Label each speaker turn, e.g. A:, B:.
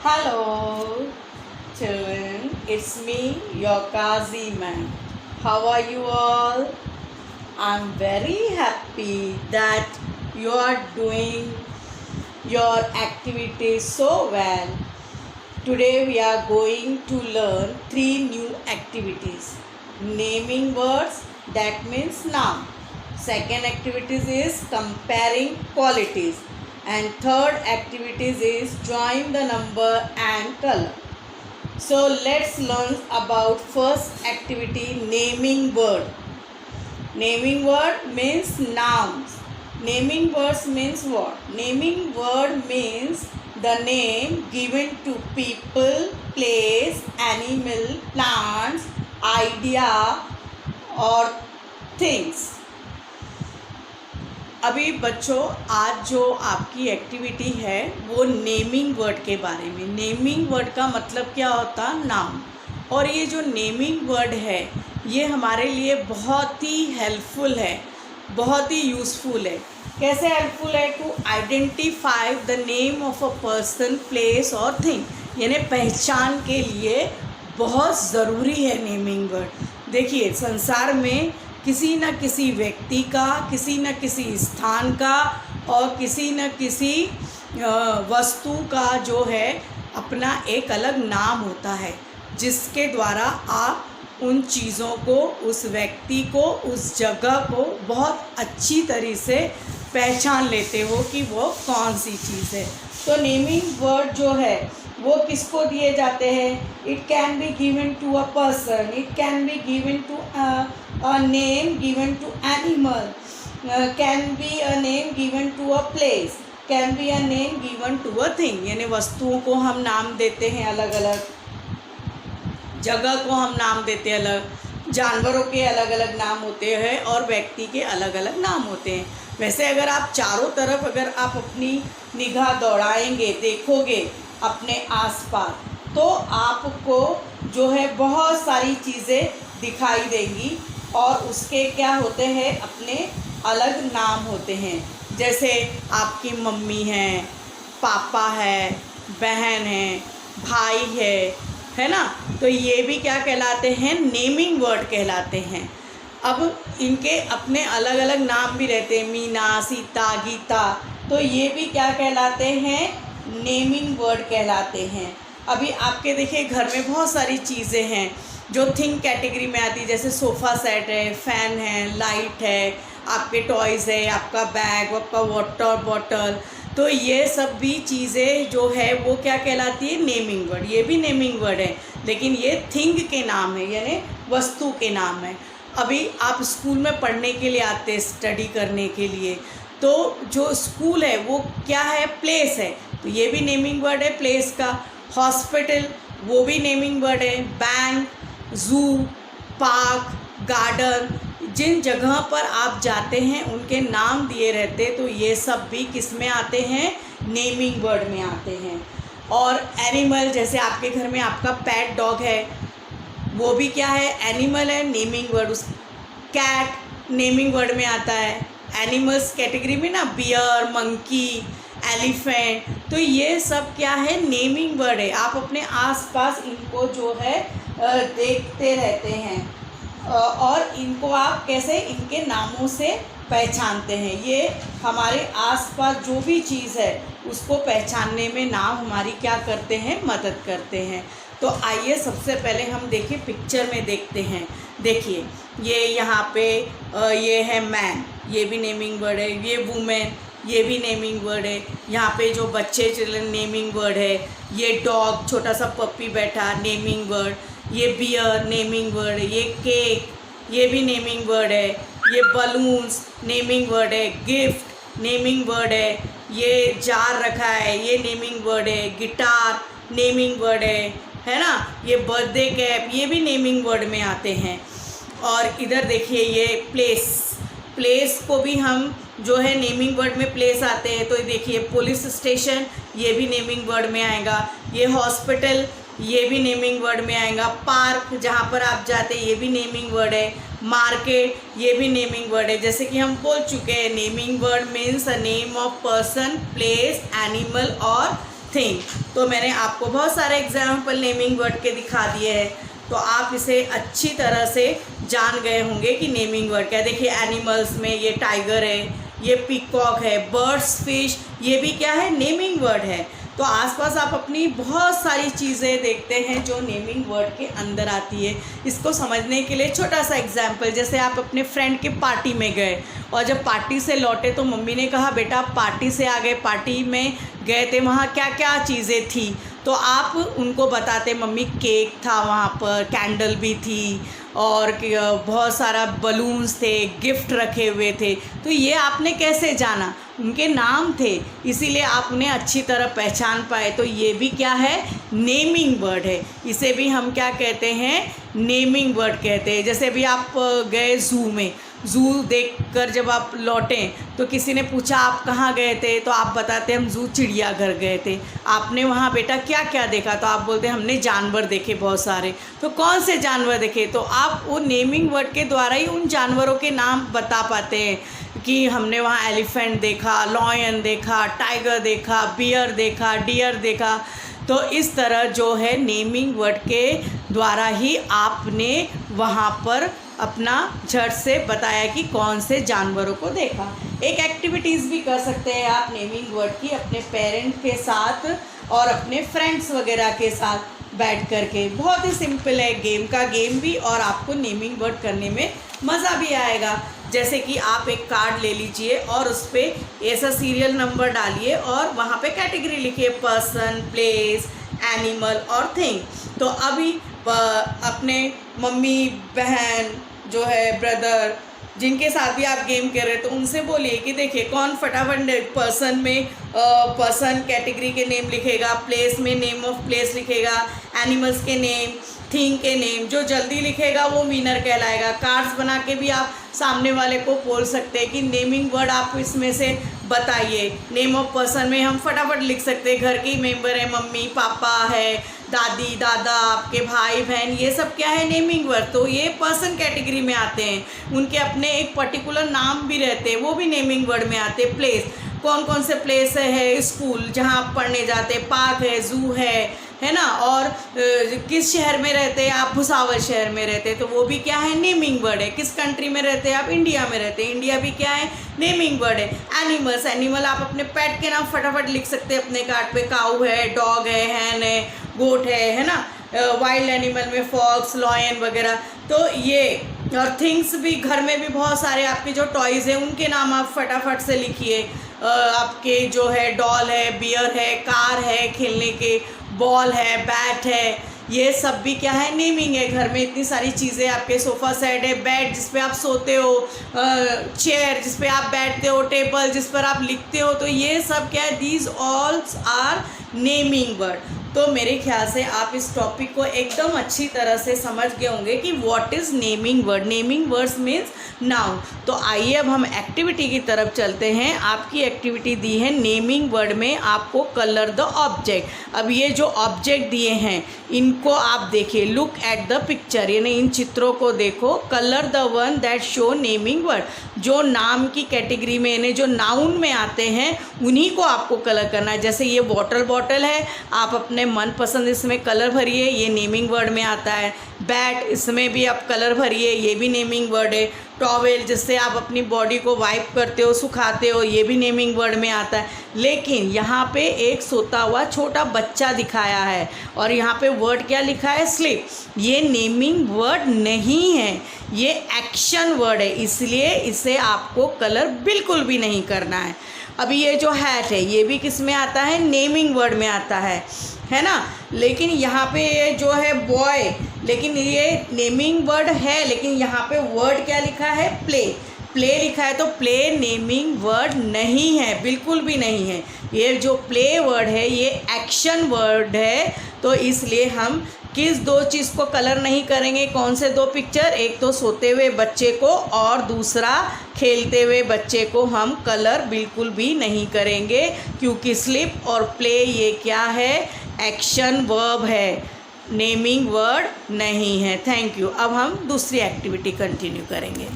A: Hello, children. It's me, your Kazi man. How are you all? I'm very happy that you are doing your activities so well. Today we are going to learn 3 new activities. Naming words, that means noun. Second activities is comparing qualities. And third activities is join the number and color. So let's learn about first activity, naming word. Naming word means nouns. Naming words means what? Naming word means the name given to people, place, animal, plants, idea or things. अभी बच्चों आज जो आपकी activity है वो naming word के बारे में। नेमिंग वर्ड का मतलब क्या होता है? नाम। और ये जो नेमिंग वर्ड है ये हमारे लिए बहुत ही हेल्पफुल है, बहुत ही यूज़फुल है। कैसे हेल्पफुल है? To identify the name of a person, place और थिंग, यानी पहचान के लिए बहुत ज़रूरी है नेमिंग वर्ड। देखिए संसार में किसी न किसी व्यक्ति का, किसी न किसी स्थान का और किसी न किसी वस्तु का जो है अपना एक अलग नाम होता है, जिसके द्वारा आप उन चीज़ों को, उस व्यक्ति को, उस जगह को बहुत अच्छी तरह से पहचान लेते हो कि वो कौन सी चीज़ है। तो नेमिंग वर्ड जो है वो किसको दिए जाते हैं? It can be given to a person, it can be given to a name given to animal, can be a name given to a place, can be a name given to a thing। यानी वस्तुओं को हम नाम देते हैं अलग अलग, जगह को हम नाम देते हैं अलग, जानवरों के अलग अलग नाम होते हैं और व्यक्ति के अलग अलग नाम होते हैं। वैसे अगर आप चारों तरफ अगर आप अपनी निगाह दौड़ाएंगे, देखोगे अपने आसपास, तो आपको जो है बहुत सारी चीज़ें दिखाई देंगी और उसके क्या होते हैं? अपने अलग नाम होते हैं। जैसे आपकी मम्मी है, पापा है, बहन है, भाई है ना? तो ये भी क्या कहलाते हैं? नेमिंग वर्ड कहलाते हैं। अब इनके अपने अलग अलग नाम भी रहते हैं, मीना, सीता, गीता, तो ये भी क्या कहलाते हैं? नेमिंग वर्ड कहलाते हैं। अभी आपके देखिए घर में बहुत सारी चीज़ें हैं जो थिंग कैटेगरी में आती है, जैसे सोफ़ा सेट है, फ़ैन है, लाइट है, आपके टॉयज़ है, आपका बैग, आपका वाटर बॉटल, तो ये सब भी चीज़ें जो है वो क्या कहलाती है? Naming word. ये भी नेमिंग वर्ड है, लेकिन ये थिंग के नाम है, यानी वस्तु के नाम है। अभी आप स्कूल में पढ़ने के लिए आते हैं, स्टडी करने के लिए, तो जो स्कूल है वो क्या है? प्लेस है, तो ये भी नेमिंग वर्ड है प्लेस का। हॉस्पिटल, वो भी नेमिंग वर्ड है। बैंक, ज़ू, पार्क, गार्डन, जिन जगह पर आप जाते हैं उनके नाम दिए रहते, तो ये सब भी किस में आते हैं? नेमिंग वर्ड में आते हैं। और एनिमल, जैसे आपके घर में आपका पेट डॉग है, वो भी क्या है? एनिमल है, नेमिंग वर्ड। उस कैट नेमिंग वर्ड में आता है। एनिमल्स कैटेगरी में ना बियर, मंकी, एलिफेंट, तो ये सब क्या है? नेमिंग वर्ड है। आप अपने आसपास इनको जो है देखते रहते हैं और इनको आप कैसे इनके नामों से पहचानते हैं। ये हमारे आसपास जो भी चीज़ है उसको पहचानने में नाम हमारी क्या करते हैं? मदद करते हैं। तो आइए सबसे पहले हम देखिए पिक्चर में देखते हैं। देखिए ये यहाँ पे ये है मैन, ये भी नेमिंग वर्ड है। ये वुमेन, ये भी नेमिंग वर्ड है। यहाँ पे जो बच्चे चिल्ड्रन, नेमिंग वर्ड है। ये डॉग, छोटा सा पप्पी बैठा, नेमिंग वर्ड। ये बियर, नेमिंग वर्ड है। ये केक, ये भी नेमिंग वर्ड है। ये बलून्स, नेमिंग वर्ड है। गिफ्ट, नेमिंग वर्ड है। ये जार रखा है, ये नेमिंग वर्ड है। गिटार, नेमिंग वर्ड है ना? ये बर्थडे कैप, ये भी नेमिंग वर्ड में आते हैं। और इधर देखिए ये प्लेस, प्लेस को भी हम जो है नेमिंग वर्ड में प्लेस आते हैं। तो देखिए पुलिस स्टेशन, ये भी नेमिंग वर्ड में आएगा। ये हॉस्पिटल, ये भी नेमिंग वर्ड में आएगा। पार्क, जहाँ पर आप जाते हैं, ये भी नेमिंग वर्ड है। मार्केट, ये भी नेमिंग वर्ड है। जैसे कि हम बोल चुके हैं, naming word means a name of person, place, animal और थिंग। तो मैंने आपको बहुत सारे एग्जाम्पल नेमिंग वर्ड के दिखा दिए हैं, तो आप इसे अच्छी तरह से जान गए होंगे कि नेमिंग वर्ड क्या है। देखिए एनिमल्स में ये टाइगर है, ये पीकॉक है, बर्ड्स, फिश, ये भी क्या है, नेमिंग वर्ड है। तो आसपास आप अपनी बहुत सारी चीज़ें देखते हैं जो नेमिंग वर्ड के अंदर आती है। इसको समझने के लिए छोटा सा एग्जाम्पल, जैसे आप अपने फ्रेंड के पार्टी में गए और जब पार्टी से लौटे तो मम्मी ने कहा बेटा आप पार्टी से आ गए, पार्टी में गए थे, वहाँ क्या क्या चीज़ें थी, तो आप उनको बताते मम्मी केक था वहाँ पर, कैंडल भी थी और बहुत सारा बलून्स थे, गिफ्ट रखे हुए थे। तो ये आपने कैसे जाना, उनके नाम थे, इसीलिए आप उन्हें अच्छी तरह पहचान पाए। तो ये भी क्या है, नेमिंग वर्ड है। इसे भी हम क्या कहते हैं, नेमिंग वर्ड कहते हैं। जैसे अभी आप गए ज़ू में, ज़ू देखकर जब आप लौटें तो किसी ने पूछा आप कहाँ गए थे, तो आप बताते हम ज़ू चिड़ियाघर गए थे। आपने वहाँ बेटा क्या क्या देखा, तो आप बोलते हमने जानवर देखे बहुत सारे। तो कौन से जानवर देखे, तो आप वो नेमिंग वर्ड के द्वारा ही उन जानवरों के नाम बता पाते हैं कि हमने वहाँ एलिफेंट देखा, लॉयन देखा, टाइगर देखा, बियर देखा, डियर देखा। तो इस तरह जो है नेमिंग वर्ड के द्वारा ही आपने वहाँ पर अपना झट से बताया कि कौन से जानवरों को देखा। एक एक्टिविटीज़ भी कर सकते हैं आप नेमिंग वर्ड की अपने पेरेंट के साथ और अपने फ्रेंड्स वगैरह के साथ बैठ कर के। बहुत ही सिंपल है, गेम का गेम भी और आपको नेमिंग वर्ड करने में मज़ा भी आएगा। जैसे कि आप एक कार्ड ले लीजिए और उस पर ऐसा सीरियल नंबर डालिए और वहाँ पे कैटेगरी लिखिए, पर्सन, प्लेस, एनिमल और थिंग। तो अभी अपने मम्मी, बहन जो है, ब्रदर, जिनके साथ भी आप गेम कर रहे हैं तो उनसे बोलिए कि देखिए कौन फटाफट पर्सन में पर्सन कैटेगरी के नेम लिखेगा, प्लेस में नेम ऑफ प्लेस लिखेगा, एनिमल्स के नेम, थिंग के नेम। जो जल्दी लिखेगा वो विनर कहलाएगा। कार्ड्स बना के भी आप सामने वाले को बोल सकते हैं कि नेमिंग वर्ड आप इसमें से बताइए। नेम ऑफ पर्सन में हम फटाफट लिख सकते हैं, घर के ही मेंबर है, मम्मी पापा है, दादी दादा, आपके भाई बहन, ये सब क्या है, नेमिंग वर्ड। तो ये पर्सन कैटेगरी में आते हैं। उनके अपने एक पर्टिकुलर नाम भी रहते हैं, वो भी नेमिंग वर्ड में आते हैं। प्लेस, कौन कौन से प्लेस है, स्कूल जहाँ आप पढ़ने जाते हैं, पार्क है, जू है ना। और किस शहर में रहते हैं आप, भुसावल शहर में रहते हैं, तो वो भी क्या है, नेमिंग वर्ड है। किस कंट्री में रहते हैं आप, इंडिया में रहते हैं, इंडिया भी क्या है, नेमिंग वर्ड है। एनिमल्स, एनिमल आप अपने पेट के नाम फटाफट लिख सकते हैं अपने कार्ड पे। काऊ है, डॉग है, हैन है, गोट है ना। वाइल्ड एनिमल में फॉक्स, लॉयन वगैरह। तो ये और थिंग्स भी, घर में भी बहुत सारे आपके जो टॉयज़ हैं उनके नाम आप फटाफट से लिखिए। आपके जो है डॉल है, बियर है, कार है, खेलने के बॉल है, बैट है, ये सब भी क्या है, नेमिंग है। घर में इतनी सारी चीज़ें, आपके सोफ़ा सेट है, बेड जिस पे आप सोते हो, चेयर जिस पे आप बैठते हो, टेबल जिस पर आप लिखते हो, तो ये सब क्या है, these all are naming word. तो मेरे ख्याल से आप इस टॉपिक को एकदम अच्छी तरह से समझ गए होंगे कि what is naming word. Naming words means noun. तो आइए अब हम एक्टिविटी की तरफ चलते हैं। आपकी एक्टिविटी दी है नेमिंग वर्ड में आपको कलर द ऑब्जेक्ट। अब ये जो ऑब्जेक्ट दिए हैं इनको आप देखिए, लुक एट द पिक्चर, यानी इन चित्रों को देखो। Colour the one that show naming word, जो नाम की कैटेगरी में यानी जो नाउन में आते हैं उन्हीं को आपको कलर करना है। जैसे ये वाटर बॉटल है, आप अपने मनपसंद इसमें कलर भरिए, ये नेमिंग वर्ड में आता है। बैट, इसमें भी आप कलर भरिए, ये भी नेमिंग वर्ड है। टॉवेल, जिससे आप अपनी बॉडी को वाइप करते हो, सुखाते हो, ये भी नेमिंग वर्ड में आता है। लेकिन यहाँ पे एक सोता हुआ छोटा बच्चा दिखाया है और यहाँ पे वर्ड क्या लिखा है, स्लीप। ये नेमिंग वर्ड नहीं है, ये एक्शन वर्ड है, इसलिए इसे आपको कलर बिल्कुल भी नहीं करना है। अभी ये जो हैट है ये भी किस में आता है, नेमिंग वर्ड में आता है ना। लेकिन यहाँ पे ये जो है बॉय, लेकिन ये नेमिंग वर्ड है, लेकिन यहाँ पे वर्ड क्या लिखा है, प्ले। प्ले लिखा है, तो प्ले नेमिंग वर्ड नहीं है, बिल्कुल भी नहीं है। ये जो प्ले वर्ड है ये एक्शन वर्ड है। तो इसलिए हम किस दो चीज़ को कलर नहीं करेंगे, कौन से दो पिक्चर, एक तो सोते हुए बच्चे को और दूसरा खेलते हुए बच्चे को हम कलर बिल्कुल भी नहीं करेंगे, क्योंकि स्लिप और प्ले ये क्या है, एक्शन वर्ब है, नेमिंग वर्ड नहीं है। Thank you. अब हम दूसरी एक्टिविटी कंटिन्यू करेंगे।